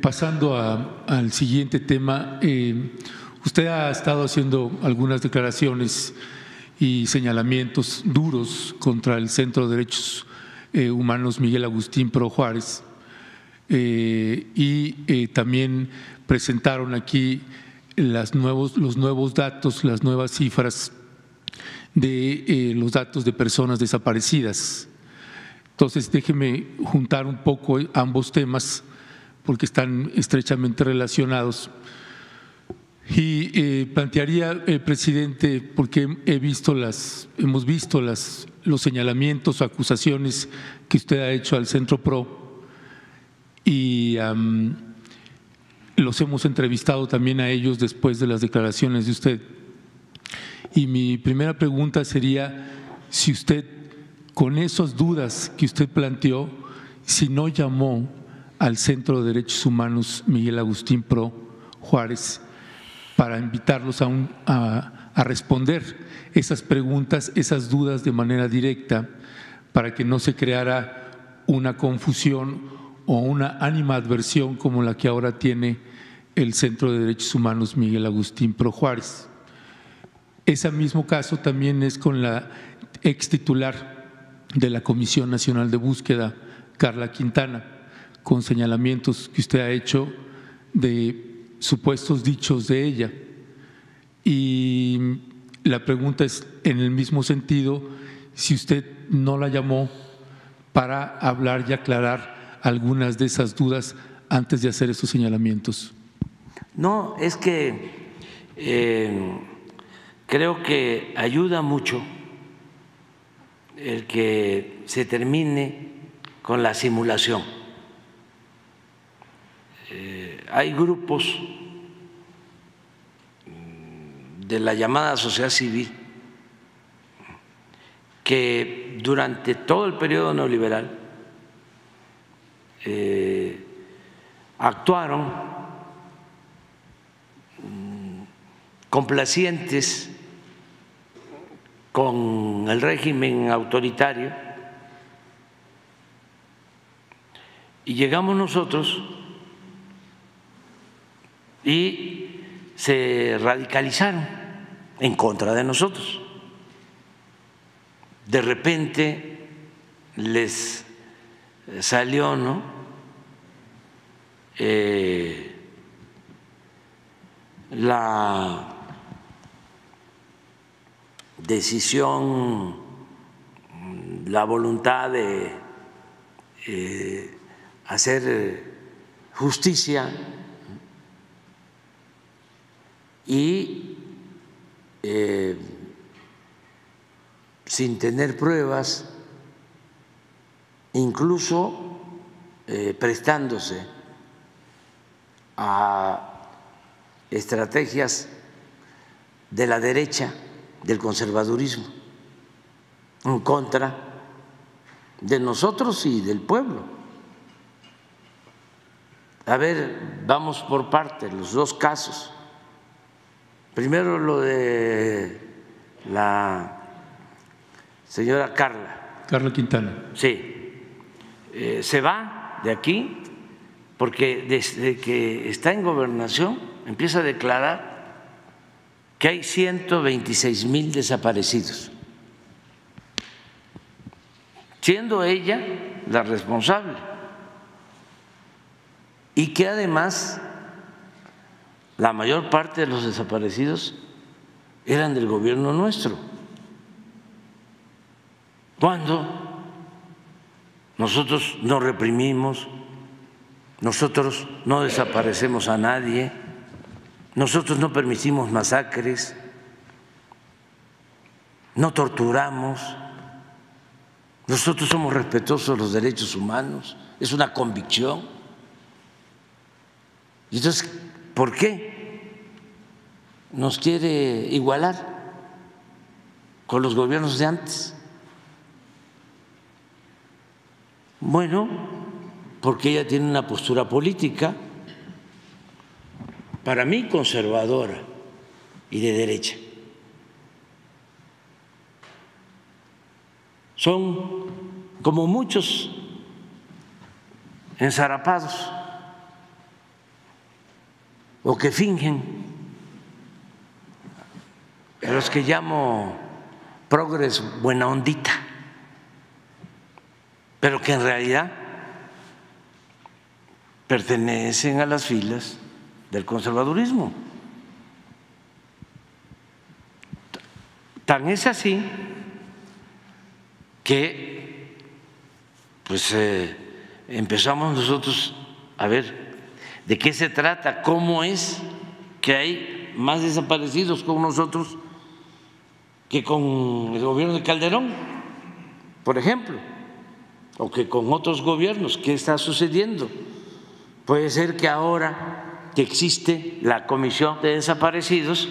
Pasando al siguiente tema, usted ha estado haciendo algunas declaraciones y señalamientos duros contra el Centro de Derechos Humanos Miguel Agustín Pro Juárez y también presentaron aquí los nuevos datos, las nuevas cifras de los datos de personas desaparecidas. Entonces, déjeme juntar un poco ambos temas porque están estrechamente relacionados. Y plantearía, presidente, porque hemos visto los señalamientos o acusaciones que usted ha hecho al Centro PRO y los hemos entrevistado también a ellos después de las declaraciones de usted. Y mi primera pregunta sería si usted, con esas dudas que usted planteó, si no llamó al Centro de Derechos Humanos Miguel Agustín Pro Juárez para invitarlos a responder esas preguntas, esas dudas de manera directa, para que no se creara una confusión o una animadversión como la que ahora tiene el Centro de Derechos Humanos Miguel Agustín Pro Juárez. Ese mismo caso también es con la ex titular de la Comisión Nacional de Búsqueda, Carla Quintana, con señalamientos que usted ha hecho de supuestos dichos de ella. Y la pregunta es en el mismo sentido, si usted no la llamó para hablar y aclarar algunas de esas dudas antes de hacer esos señalamientos. No, es que creo que ayuda mucho el que se termine con la simulación. Hay grupos de la llamada sociedad civil que durante todo el periodo neoliberal actuaron complacientes con el régimen autoritario y llegamos nosotros y se radicalizaron en contra de nosotros. De repente les salió, ¿no?, la decisión, la voluntad de hacer justicia y sin tener pruebas, incluso prestándose a estrategias de la derecha, del conservadurismo, en contra de nosotros y del pueblo. A ver, vamos por partes, los dos casos. Primero lo de la señora Carla Quintana. Sí, se va de aquí porque desde que está en gobernación empieza a declarar que hay 126,000 desaparecidos, siendo ella la responsable, y que además la mayor parte de los desaparecidos eran del gobierno nuestro, cuando nosotros no reprimimos, nosotros no desaparecemos a nadie, nosotros no permitimos masacres, no torturamos, nosotros somos respetuosos de los derechos humanos, es una convicción. Y entonces, ¿por qué nos quiere igualar con los gobiernos de antes? Bueno, porque ella tiene una postura política, para mí conservadora y de derecha. Son como muchos ensarapados o que fingen, a los que llamo progres buena ondita, pero que en realidad pertenecen a las filas del conservadurismo. Tan es así que pues empezamos nosotros a ver de qué se trata, cómo es que hay más desaparecidos con nosotros que con el gobierno de Calderón, por ejemplo, o que con otros gobiernos. ¿Qué está sucediendo? Puede ser que ahora que existe la Comisión de Desaparecidos,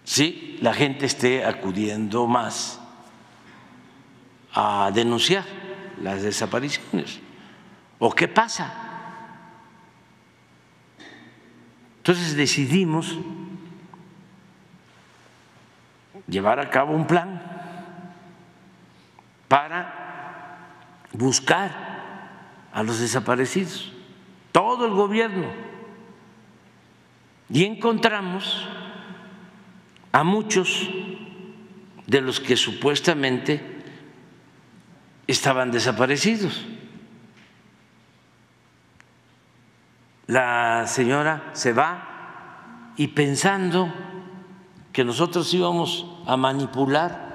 sí, la gente esté acudiendo más a denunciar las desapariciones. ¿O qué pasa? Entonces decidimos llevar a cabo un plan para buscar a los desaparecidos, todo el gobierno, y encontramos a muchos de los que supuestamente estaban desaparecidos. La señora se va y pensando que nosotros íbamos a manipular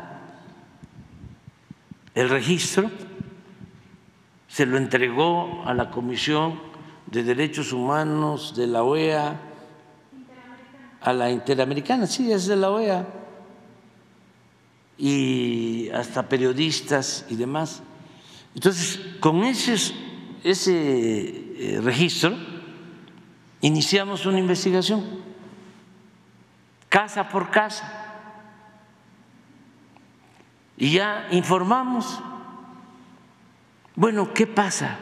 el registro, se lo entregó a la Comisión de Derechos Humanos de la OEA, a la Interamericana, sí, es de la OEA, y hasta periodistas y demás. Entonces, con ese registro iniciamos una investigación, casa por casa, y ya informamos. Bueno, ¿qué pasa?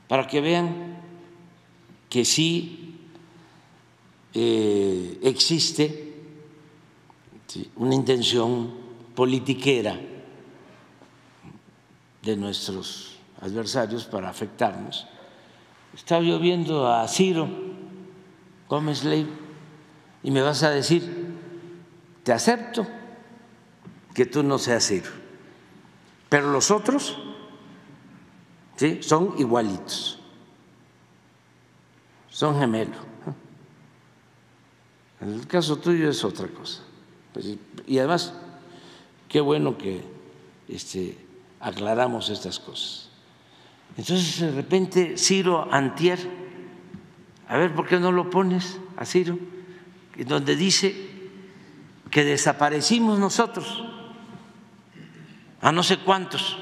Para que vean que sí existe una intención politiquera de nuestros adversarios para afectarnos. Estaba yo viendo a Ciro Gómez Leiva y me vas a decir, te acepto que tú no seas Ciro, pero los otros ¿sí? Son igualitos, son gemelos. En el caso tuyo es otra cosa. Y además, qué bueno que aclaramos estas cosas. Entonces, de repente, Ciro antier, a ver, ¿por qué no lo pones a Ciro? Donde dice que desaparecimos nosotros a no sé cuántos,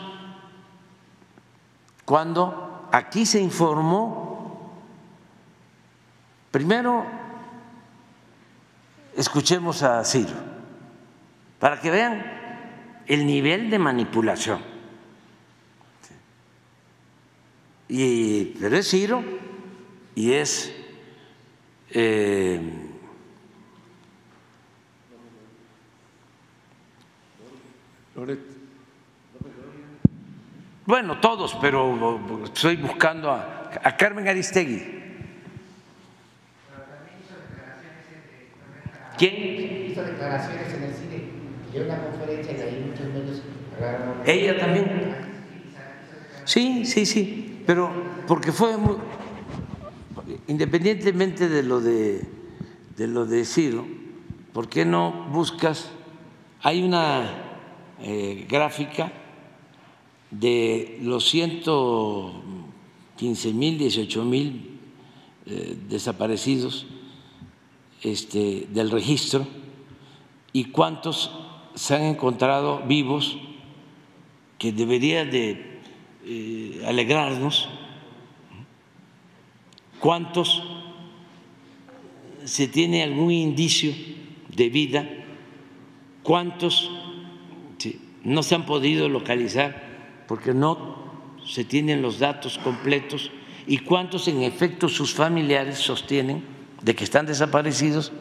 cuando aquí se informó. Primero, escuchemos a Ciro para que vean el nivel de manipulación. Pero es Ciro y es bueno, todos, pero estoy buscando a Carmen Aristegui. ¿Quién? Hizo declaraciones en el cine, dio una conferencia y ahí muchos medios agarraron. ¿Ella también? Sí, pero porque fue muy, independientemente de lo de Ciro, ¿por qué no buscas? Hay una gráfica de los 115,000, 18,000 desaparecidos del registro y cuántos se han encontrado vivos, que debería de alegrarnos, cuántos se tiene algún indicio de vida, cuántos no se han podido localizar porque no se tienen los datos completos y cuántos en efecto sus familiares sostienen de que están desaparecidos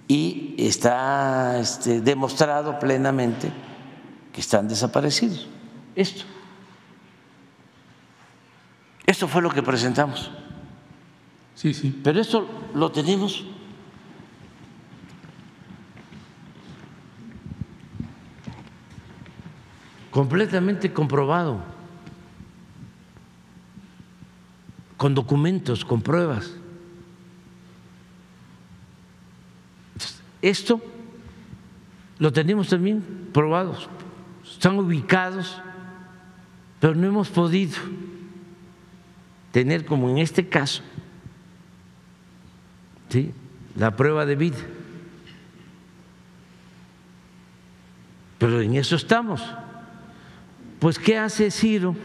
y está demostrado plenamente que están desaparecidos. Esto fue lo que presentamos Sí, sí. Pero esto lo tenemos completamente comprobado, con documentos, con pruebas. Esto lo tenemos también probados, están ubicados, pero no hemos podido tener, como en este caso, ¿sí?, la prueba de vida. Pero en eso estamos. Pues, ¿qué hace Ciro?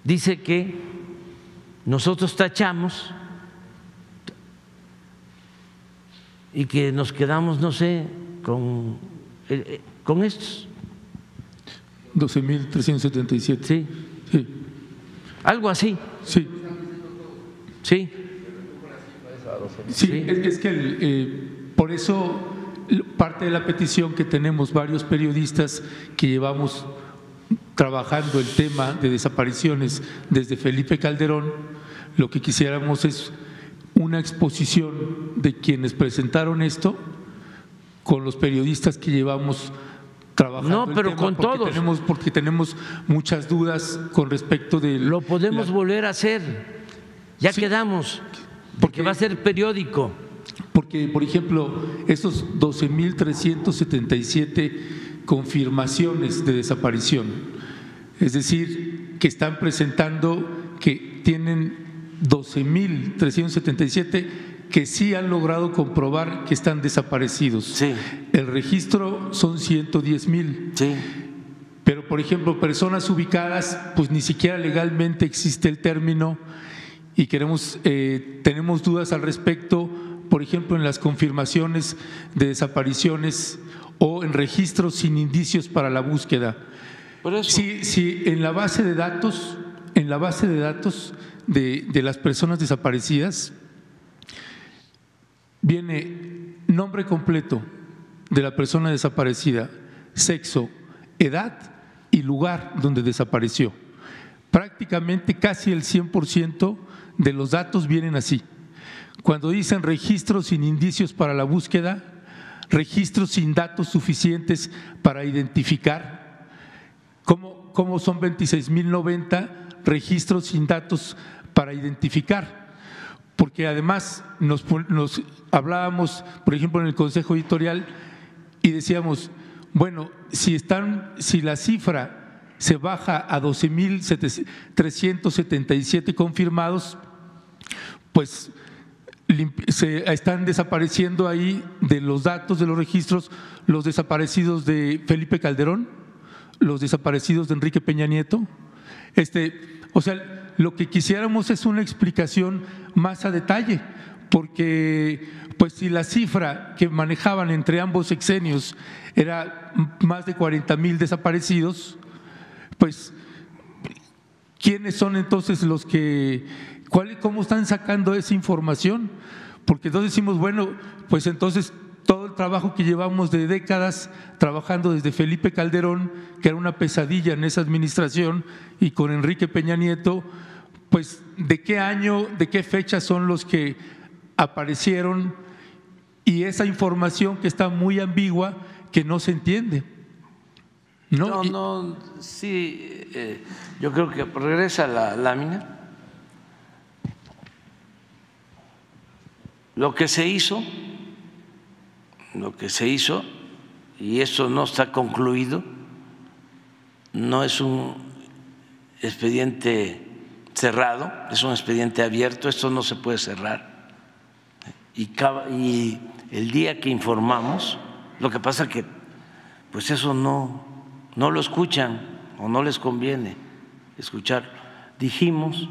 Dice que nosotros tachamos y que nos quedamos, no sé, con estos 12.377. Sí, Sí. algo así. Sí. Sí. Sí, Sí. es que por eso parte de la petición que tenemos varios periodistas que llevamos trabajando el tema de desapariciones desde Felipe Calderón, lo que quisiéramos es una exposición de quienes presentaron esto con los periodistas que llevamos trabajando. No, pero el tema, con todos. Porque tenemos muchas dudas con respecto de… Lo podemos volver a hacer. Ya Sí. quedamos, Porque- porque va a ser periódico. Porque, por ejemplo, esos 12.377 confirmaciones de desaparición, es decir, que están presentando que tienen 12.377 que sí han logrado comprobar que están desaparecidos. Sí. El registro son 110,000. Sí. Pero, por ejemplo, personas ubicadas, pues ni siquiera legalmente existe el término y tenemos dudas al respecto, por ejemplo, en las confirmaciones de desapariciones o en registros sin indicios para la búsqueda. Por eso. Si en la base de datos, de las personas desaparecidas, viene nombre completo de la persona desaparecida, sexo, edad y lugar donde desapareció. Prácticamente casi el 100% de los datos vienen así. Cuando dicen registros sin indicios para la búsqueda, registros sin datos suficientes para identificar, ¿cómo son 26,090 registros sin datos para identificar? Porque además nos hablábamos, por ejemplo, en el Consejo Editorial y decíamos, bueno, si la cifra se baja a 12.377 confirmados, pues se están desapareciendo ahí de los datos de los registros los desaparecidos de Felipe Calderón, los desaparecidos de Enrique Peña Nieto. O sea, lo que quisiéramos es una explicación más a detalle, porque pues si la cifra que manejaban entre ambos sexenios era más de 40,000 desaparecidos, pues ¿quiénes son entonces los que, cómo están sacando esa información? Porque entonces decimos, bueno, pues entonces todo el trabajo que llevamos de décadas trabajando desde Felipe Calderón, que era una pesadilla en esa administración, y con Enrique Peña Nieto, pues ¿de qué año, de qué fecha son los que aparecieron? Y esa información que está muy ambigua, que no se entiende. Sí, yo creo que regresa la lámina. Lo que se hizo, y esto no está concluido, no es un expediente cerrado, es un expediente abierto, esto no se puede cerrar. Y el día que informamos, lo que pasa que pues eso no lo escuchan o no les conviene escucharlo. Dijimos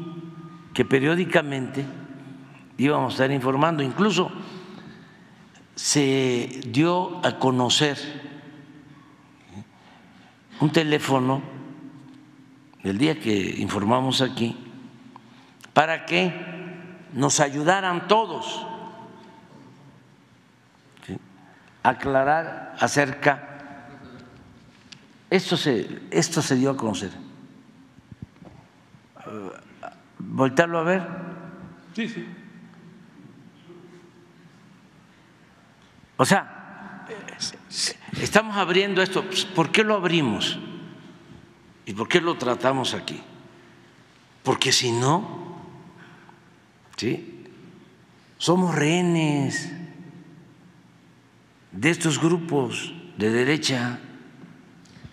que periódicamente íbamos a estar informando, incluso se dio a conocer un teléfono el día que informamos aquí para que nos ayudaran todos a aclarar acerca. Esto se dio a conocer. voltearlo a ver. Sí, sí. O sea, estamos abriendo esto. ¿Por qué lo abrimos? ¿Y por qué lo tratamos aquí? Porque si no, ¿sí?, somos rehenes de estos grupos de derecha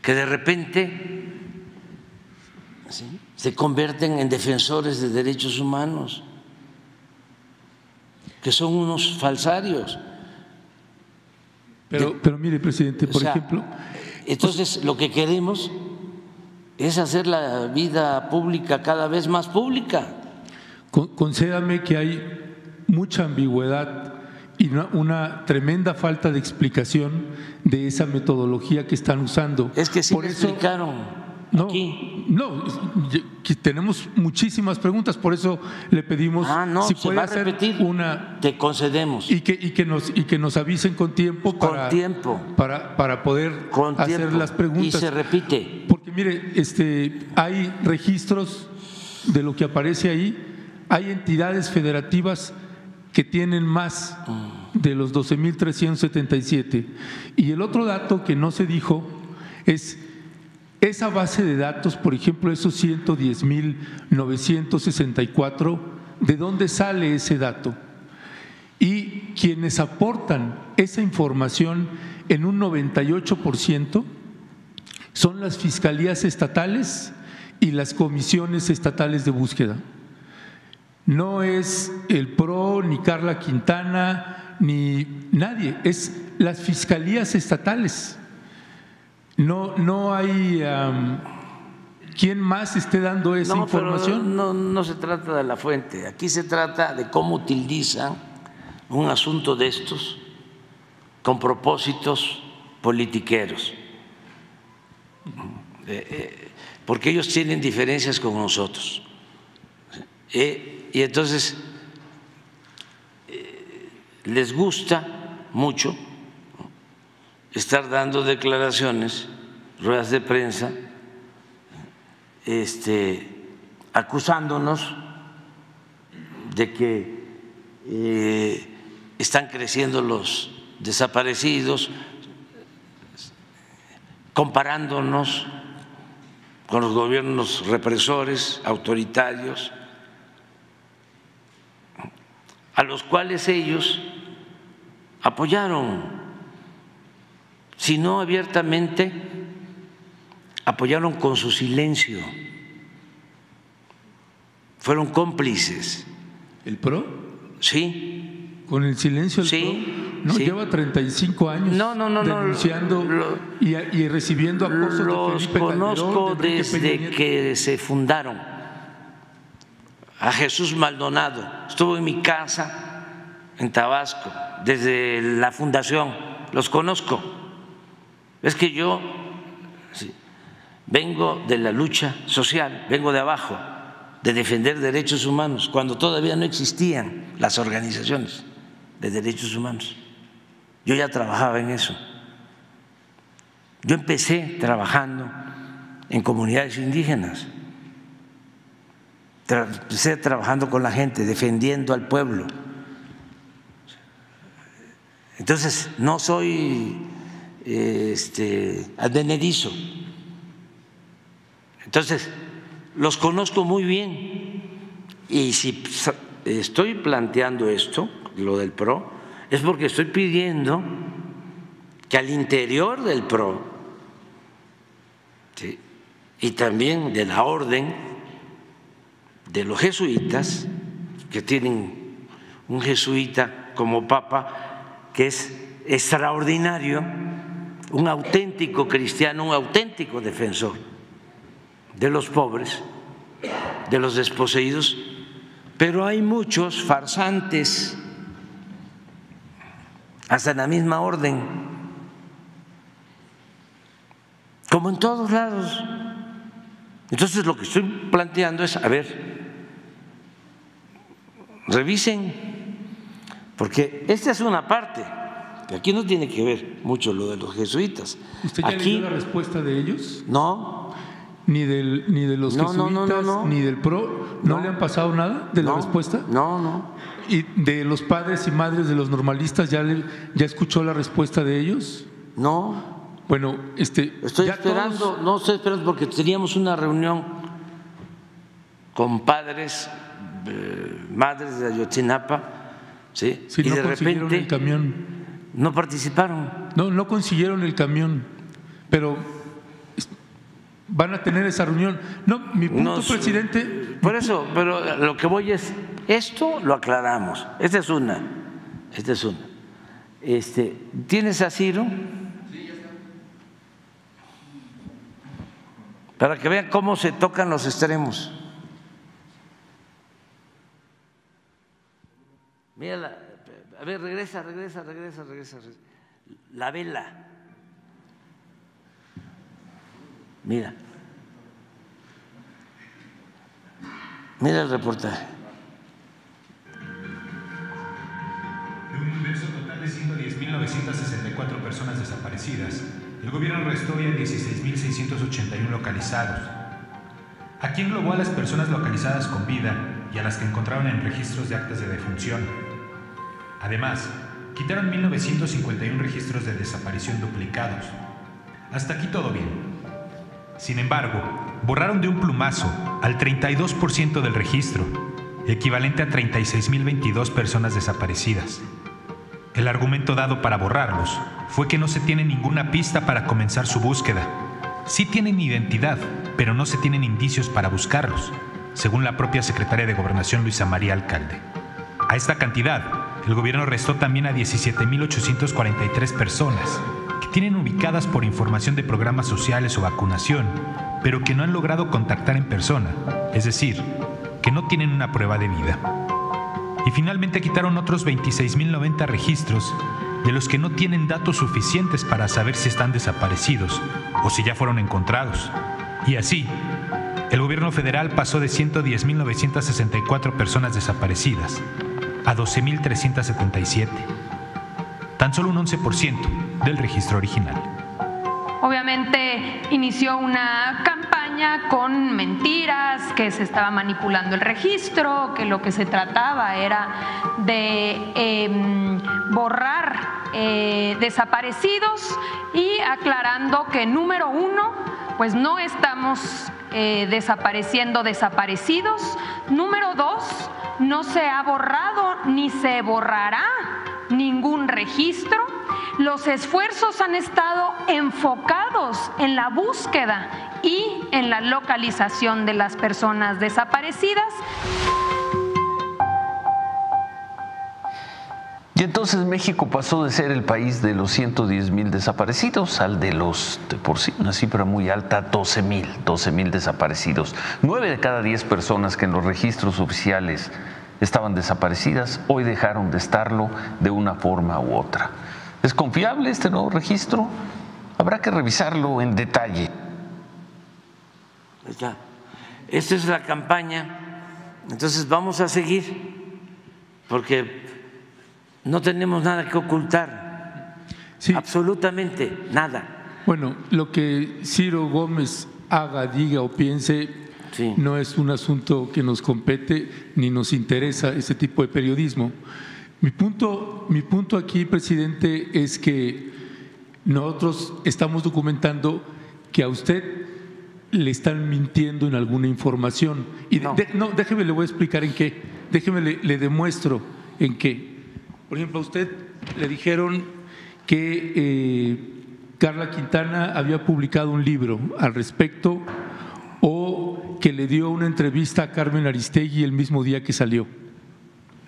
que de repente, ¿sí?, se convierten en defensores de derechos humanos, que son unos falsarios. Pero mire, presidente, por ejemplo… Entonces, lo que queremos es hacer la vida pública cada vez más pública. Concédame que hay mucha ambigüedad y una tremenda falta de explicación de esa metodología que están usando. Es que sí me explicaron. No, tenemos muchísimas preguntas, por eso le pedimos si puede hacer una… Te concedemos. Y que nos avisen con tiempo para poder hacer las preguntas. Y se repite. Porque mire, hay registros de lo que aparece ahí, hay entidades federativas que tienen más de los 12.377. Y el otro dato que no se dijo es esa base de datos, por ejemplo, esos 110.964, ¿de dónde sale ese dato? Y quienes aportan esa información en un 98% son las fiscalías estatales y las comisiones estatales de búsqueda. No es el PRO, ni Carla Quintana, ni nadie, es las fiscalías estatales. No hay quien más esté dando esa información. Pero no se trata de la fuente, aquí se trata de cómo utilizan un asunto de estos con propósitos politiqueros, porque ellos tienen diferencias con nosotros. Y entonces les gusta mucho estar dando declaraciones, ruedas de prensa, acusándonos de que están creciendo los desaparecidos, comparándonos con los gobiernos represores, autoritarios, a los cuales ellos apoyaron, si no abiertamente, apoyaron con su silencio, fueron cómplices. ¿El PRO? Sí. ¿Con el silencio del PRO? No, sí. Lleva 35 años denunciando y recibiendo acosos de Felipe Calderón. Los conozco desde que se fundaron. A Jesús Maldonado estuvo en mi casa en Tabasco desde la fundación, los conozco. Es que yo vengo de la lucha social, vengo de abajo, de defender derechos humanos, cuando todavía no existían las organizaciones de derechos humanos. Yo ya trabajaba en eso. Yo empecé trabajando en comunidades indígenas, empecé trabajando con la gente, defendiendo al pueblo. Entonces, no soy advenedizo. Entonces, los conozco muy bien. Y si estoy planteando esto, lo del PRO, es porque estoy pidiendo que al interior del PRO, ¿sí?, y también de la orden de los jesuitas, que tienen un jesuita como papa, que es extraordinario, un auténtico cristiano, un auténtico defensor de los pobres, de los desposeídos, pero hay muchos farsantes, hasta en la misma orden, como en todos lados. Entonces lo que estoy planteando es, a ver, revisen, porque esta es una parte, que aquí no tiene que ver mucho lo de los jesuitas. ¿Usted ya leyó la respuesta de ellos? No. ni de los jesuitas, ni del PRO, ¿no le han pasado nada de la respuesta? No. ¿Y de los padres y madres de los normalistas ya escuchó la respuesta de ellos? No. Bueno, estoy esperando, no estoy esperando porque teníamos una reunión con padres, madres de Ayotzinapa, ¿sí? Sí, y no de consiguieron repente el camión. No participaron. No consiguieron el camión, pero van a tener esa reunión. No, mi punto, presidente. Por eso, pero lo que voy es, esto lo aclaramos. Esta es una. ¿Tienes a Ciro? Sí, ya está. Para que vean cómo se tocan los extremos. Mira, a ver, regresa. La vela. Mira el reportaje. De un universo total de 110.964 personas desaparecidas, el gobierno arrestó ya 16.681 localizados. Aquí englobó a las personas localizadas con vida y a las que encontraron en registros de actas de defunción. Además, quitaron 1.951 registros de desaparición duplicados. Hasta aquí todo bien. Sin embargo, borraron de un plumazo al 32% del registro, equivalente a 36.022 personas desaparecidas. El argumento dado para borrarlos fue que no se tiene ninguna pista para comenzar su búsqueda. Sí tienen identidad, pero no se tienen indicios para buscarlos, según la propia secretaria de Gobernación Luisa María Alcalde. A esta cantidad, el gobierno arrestó también a 17.843 personas que tienen ubicadas por información de programas sociales o vacunación, pero que no han logrado contactar en persona, es decir, que no tienen una prueba de vida. Y finalmente quitaron otros 26.090 registros de los que no tienen datos suficientes para saber si están desaparecidos o si ya fueron encontrados. Y así, el gobierno federal pasó de 110.964 personas desaparecidas a 12.377, tan solo un 11% del registro original. Obviamente inició una campaña con mentiras, que se estaba manipulando el registro, que lo que se trataba era de borrar desaparecidos, y aclarando que número uno, pues no estamos desapareciendo desaparecidos. Número dos, no se ha borrado ni se borrará ningún registro. Los esfuerzos han estado enfocados en la búsqueda y en la localización de las personas desaparecidas. Y entonces México pasó de ser el país de los 110.000 desaparecidos al de los, por sí, una cifra muy alta, 12.000 desaparecidos. 9 de cada 10 personas que en los registros oficiales estaban desaparecidas, hoy dejaron de estarlo de una forma u otra. ¿Es confiable este nuevo registro? Habrá que revisarlo en detalle. Esta es la campaña, entonces vamos a seguir, porque no tenemos nada que ocultar, sí, absolutamente nada. Bueno, lo que Ciro Gómez haga, diga o piense, sí, no es un asunto que nos compete ni nos interesa ese tipo de periodismo. Mi punto aquí, presidente, es que nosotros estamos documentando que a usted le están mintiendo en alguna información. Y déjeme, le voy a explicar en qué. Déjeme, le demuestro en qué. Por ejemplo, a usted le dijeron que Carla Quintana había publicado un libro al respecto, o que le dio una entrevista a Carmen Aristegui el mismo día que salió.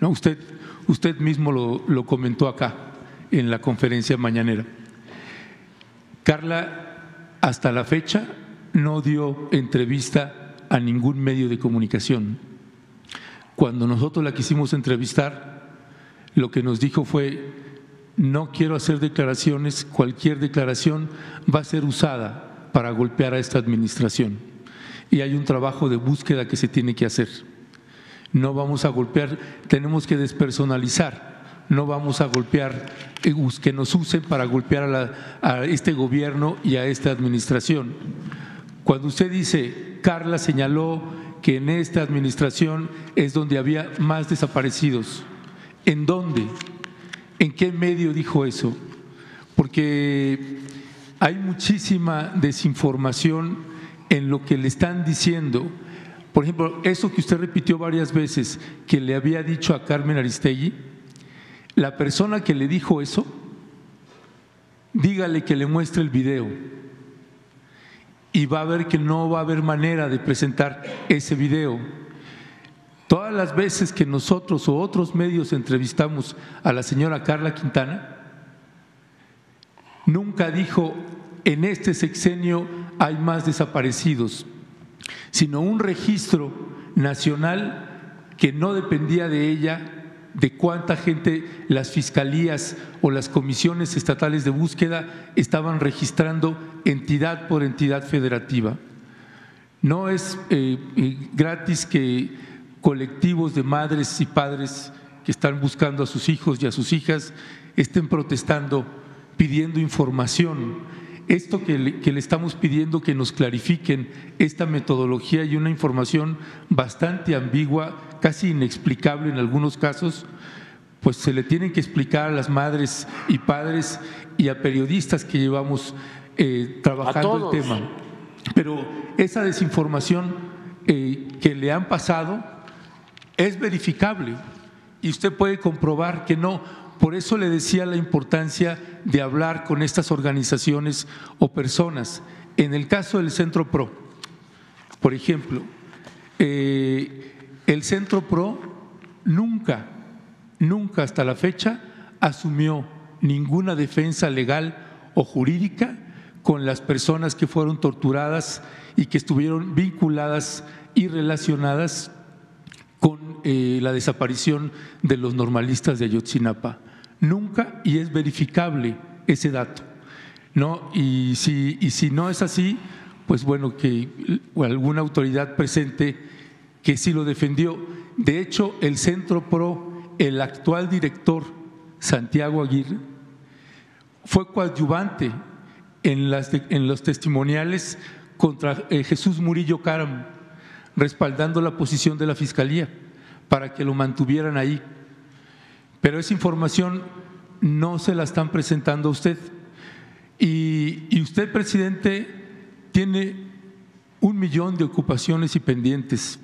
¿No? Usted mismo lo comentó acá en la conferencia mañanera. Carla, hasta la fecha, no dio entrevista a ningún medio de comunicación. Cuando nosotros la quisimos entrevistar, lo que nos dijo fue: no quiero hacer declaraciones, cualquier declaración va a ser usada para golpear a esta administración. Y hay un trabajo de búsqueda que se tiene que hacer. No vamos a golpear, tenemos que despersonalizar, no vamos a golpear, que nos usen para golpear a este gobierno y a esta administración. Cuando usted dice, Carla señaló que en esta administración es donde había más desaparecidos, ¿en dónde? ¿En qué medio dijo eso? Porque hay muchísima desinformación en lo que le están diciendo. Por ejemplo, eso que usted repitió varias veces, que le había dicho a Carmen Aristegui, la persona que le dijo eso, dígale que le muestre el video y va a ver que no va a haber manera de presentar ese video. Todas las veces que nosotros o otros medios entrevistamos a la señora Carla Quintana, nunca dijo en este sexenio hay más desaparecidos, sino un registro nacional que no dependía de ella, de cuánta gente las fiscalías o las comisiones estatales de búsqueda estaban registrando entidad por entidad federativa. No es gratis que colectivos de madres y padres que están buscando a sus hijos y a sus hijas estén protestando, pidiendo información. Esto que le estamos pidiendo que nos clarifiquen esta metodología y una información bastante ambigua, casi inexplicable en algunos casos, pues se le tienen que explicar a las madres y padres y a periodistas que llevamos trabajando el tema. Pero esa desinformación que le han pasado es verificable y usted puede comprobar que no. Por eso le decía la importancia de hablar con estas organizaciones o personas. En el caso del Centro PRO, por ejemplo, el Centro PRO nunca hasta la fecha asumió ninguna defensa legal o jurídica con las personas que fueron torturadas y que estuvieron vinculadas y relacionadas con la desaparición de los normalistas de Ayotzinapa. Nunca, y es verificable ese dato, ¿no? Y si no es así, pues bueno, que alguna autoridad presente que sí lo defendió. De hecho, el Centro PRO, el actual director, Santiago Aguirre, fue coadyuvante en los testimoniales contra Jesús Murillo Caram, respaldando la posición de la Fiscalía para que lo mantuvieran ahí. Pero esa información no se la están presentando a usted. Y usted, presidente, tiene 1 millón de ocupaciones y pendientes.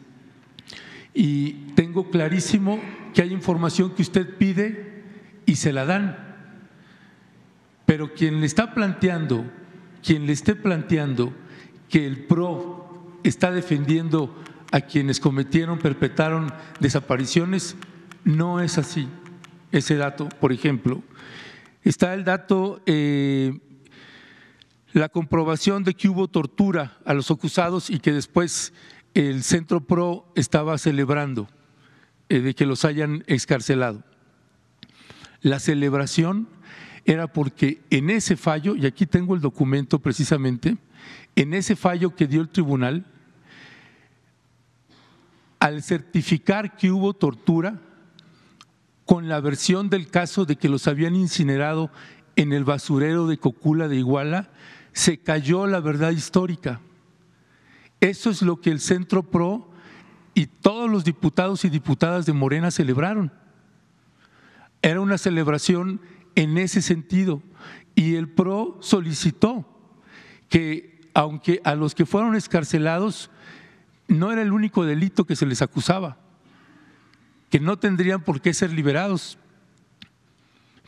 Y tengo clarísimo que hay información que usted pide y se la dan. Pero quien le esté planteando que el PRO está defendiendo a quienes perpetraron desapariciones, no es así. Ese dato, por ejemplo, está el dato, la comprobación de que hubo tortura a los acusados y que después el Centro PRO estaba celebrando de que los hayan excarcelado. La celebración era porque en ese fallo, y aquí tengo el documento precisamente, en ese fallo que dio el tribunal, al certificar que hubo tortura, con la versión del caso de que los habían incinerado en el basurero de Cocula de Iguala, se cayó la verdad histórica. Eso es lo que el Centro PRO y todos los diputados y diputadas de Morena celebraron. Era una celebración en ese sentido y el PRO solicitó que, aunque a los que fueron excarcelados no era el único delito que se les acusaba, que no tendrían por qué ser liberados,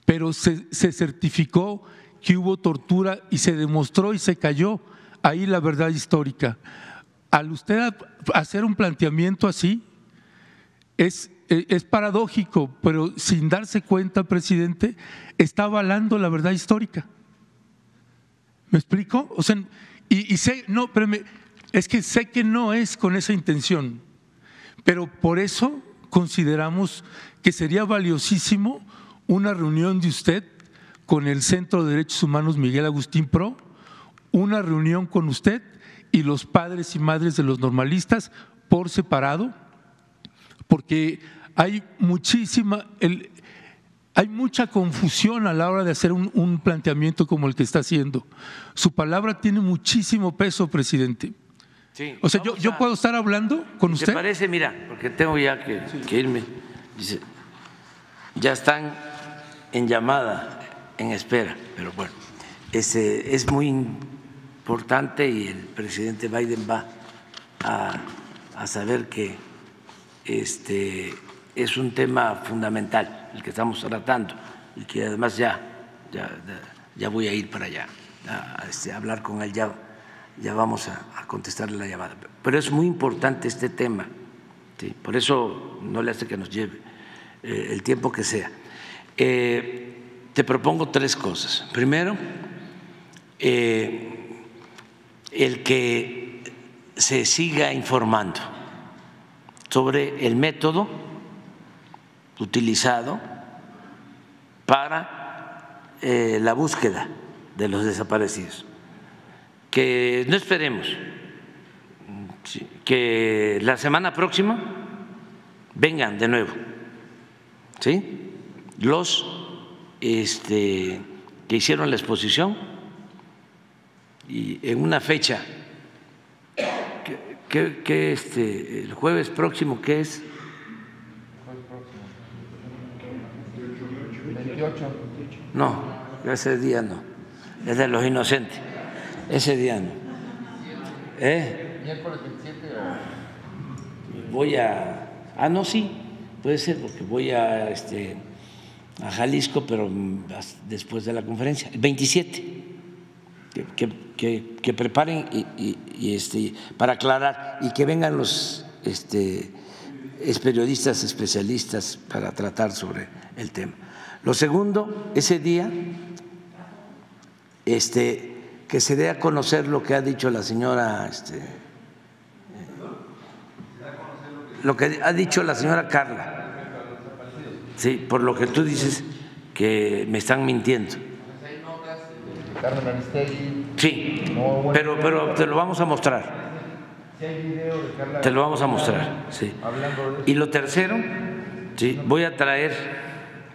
pero se certificó que hubo tortura y se demostró y se cayó ahí la verdad histórica. Al usted hacer un planteamiento así, es paradójico, pero sin darse cuenta, presidente, está avalando la verdad histórica. ¿Me explico? O sea, y sé, no, pero es que sé que no es con esa intención, pero por eso consideramos que sería valiosísimo una reunión de usted con el Centro de Derechos Humanos Miguel Agustín PRO, una reunión con usted y los padres y madres de los normalistas por separado, porque hay mucha confusión a la hora de hacer un planteamiento como el que está haciendo. Su palabra tiene muchísimo peso, presidente, Sí, O sea, yo puedo estar hablando con usted. ¿Te parece? Mira, porque tengo ya que irme. Dice, ya están en llamada, en espera, pero bueno, es muy importante y el presidente Biden va a saber que es un tema fundamental el que estamos tratando y que además ya voy a ir para allá a hablar con él, ya vamos a contestarle la llamada. Pero es muy importante este tema, ¿sí? Por eso no le hace que nos lleve el tiempo que sea. Te propongo 3 cosas. Primero, el que se siga informando sobre el método utilizado para la búsqueda de los desaparecidos. Que no esperemos que la semana próxima vengan de nuevo, ¿sí? Los que hicieron la exposición y en una fecha que el jueves próximo, ¿qué es? 28. No, ese día no, es de los inocentes, ese día no. Miércoles 27 o... Voy no, sí, puede ser, porque voy a Jalisco, pero después de la conferencia, el 27, que preparen y para aclarar y que vengan los periodistas especialistas para tratar sobre el tema. Lo segundo, ese día, que se dé a conocer lo que ha dicho la señora, lo que ha dicho la señora Carla. Sí, por lo que tú dices que me están mintiendo. Carmen Aristegui. Sí, pero te lo vamos a mostrar. Te lo vamos a mostrar, sí. Y lo tercero, sí, voy a traer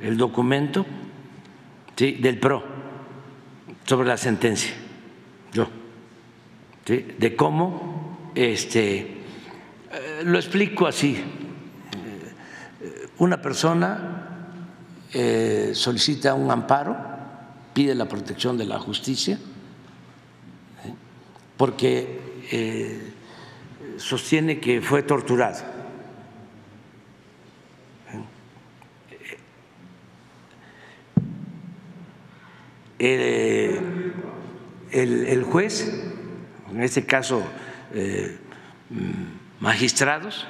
el documento, sí, del PRO sobre la sentencia, ¿sí? De cómo lo explico así. Una persona solicita un amparo, pide la protección de la justicia, ¿sí? Porque sostiene que fue torturado. El juez, en este caso magistrados,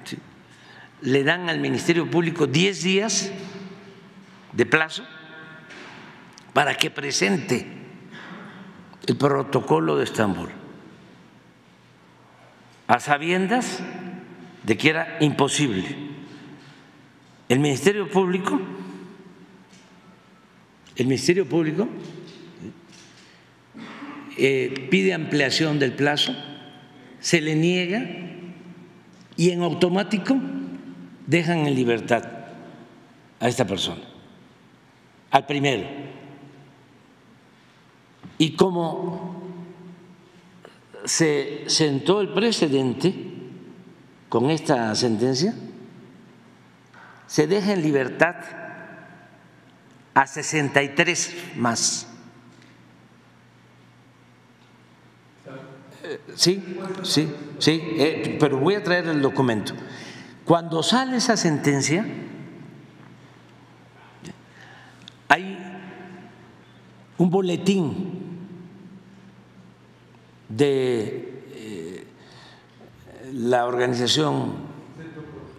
¿sí?, le dan al Ministerio Público 10 días de plazo para que presente el protocolo de Estambul, a sabiendas de que era imposible. El Ministerio Público pide ampliación del plazo, se le niega y en automático dejan en libertad a esta persona, al primero. Y como se sentó el precedente con esta sentencia, se deja en libertad a 63 más. Sí, pero voy a traer el documento. Cuando sale esa sentencia, hay un boletín de la organización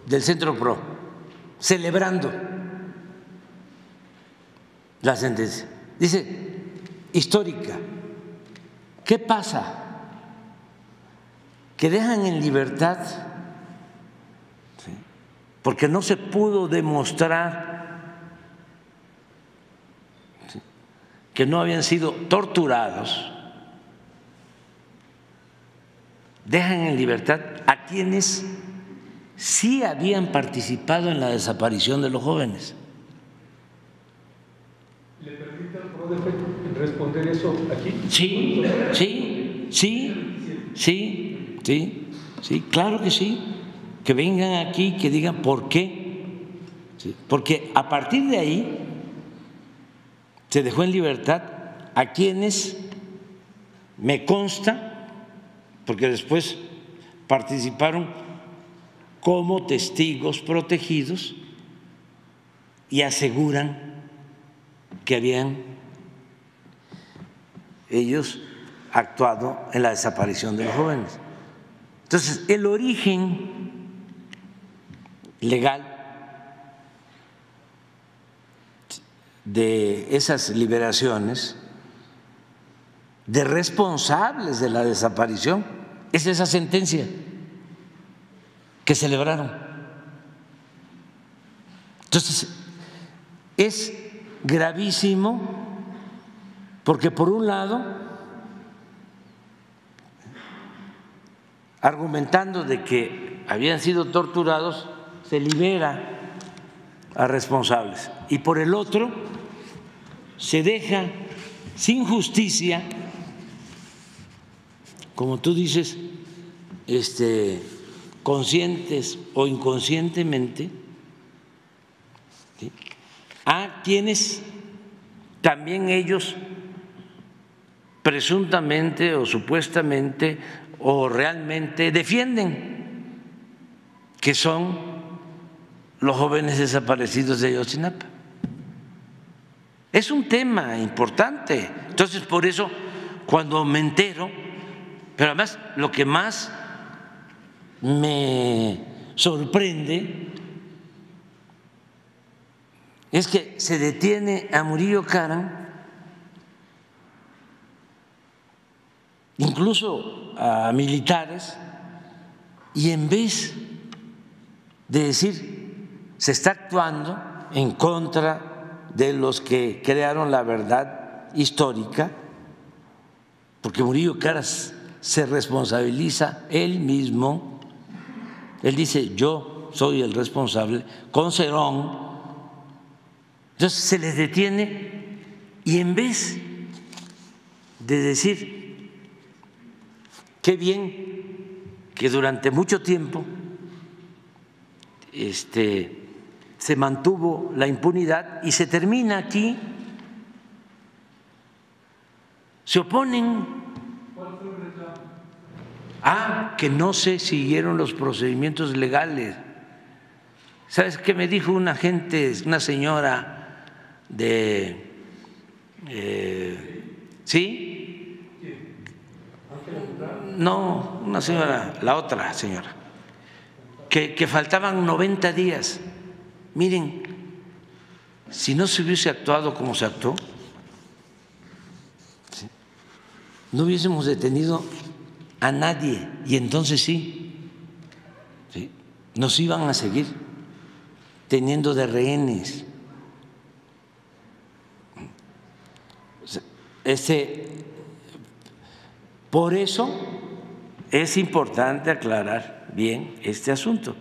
del Centro PRO celebrando la sentencia. Dice, histórica. ¿Qué pasa? Que dejan en libertad, ¿sí?, porque no se pudo demostrar, ¿sí?, que no habían sido torturados. Dejan en libertad a quienes sí habían participado en la desaparición de los jóvenes. ¿Le permite al PRODEFE responder eso aquí? Sí. Sí, sí, claro que sí. Que vengan aquí, que digan por qué. Sí, porque a partir de ahí se dejó en libertad a quienes me consta, porque después participaron como testigos protegidos y aseguran que habían ellos actuado en la desaparición de los jóvenes. Entonces, el origen legal de esas liberaciones de responsables de la desaparición es esa sentencia que celebraron. Entonces, es gravísimo porque, por un lado, argumentando de que habían sido torturados, se libera a responsables, y por el otro se deja sin justicia, como tú dices, conscientes o inconscientemente, ¿sí?, a quienes también ellos presuntamente o supuestamente o realmente defienden, que son los jóvenes desaparecidos de Ayotzinapa. Es un tema importante. Entonces, por eso, cuando me entero, pero además lo que más me sorprende es que se detiene a Murillo Karam, incluso a militares, y en vez de decir se está actuando en contra de los que crearon la verdad histórica, porque Murillo Karam se responsabiliza él mismo, él dice yo soy el responsable, con Cerón. Entonces se les detiene y en vez de decir qué bien que durante mucho tiempo se mantuvo la impunidad y se termina aquí, se oponen a que no se siguieron los procedimientos legales. ¿Sabes qué me dijo una gente, una señora ¿sí? No, una señora, la otra señora, que faltaban 90 días. Miren, si no se hubiese actuado como se actuó, ¿sí?, no hubiésemos detenido a nadie, y entonces sí, nos iban a seguir teniendo de rehenes. Por eso es importante aclarar bien este asunto.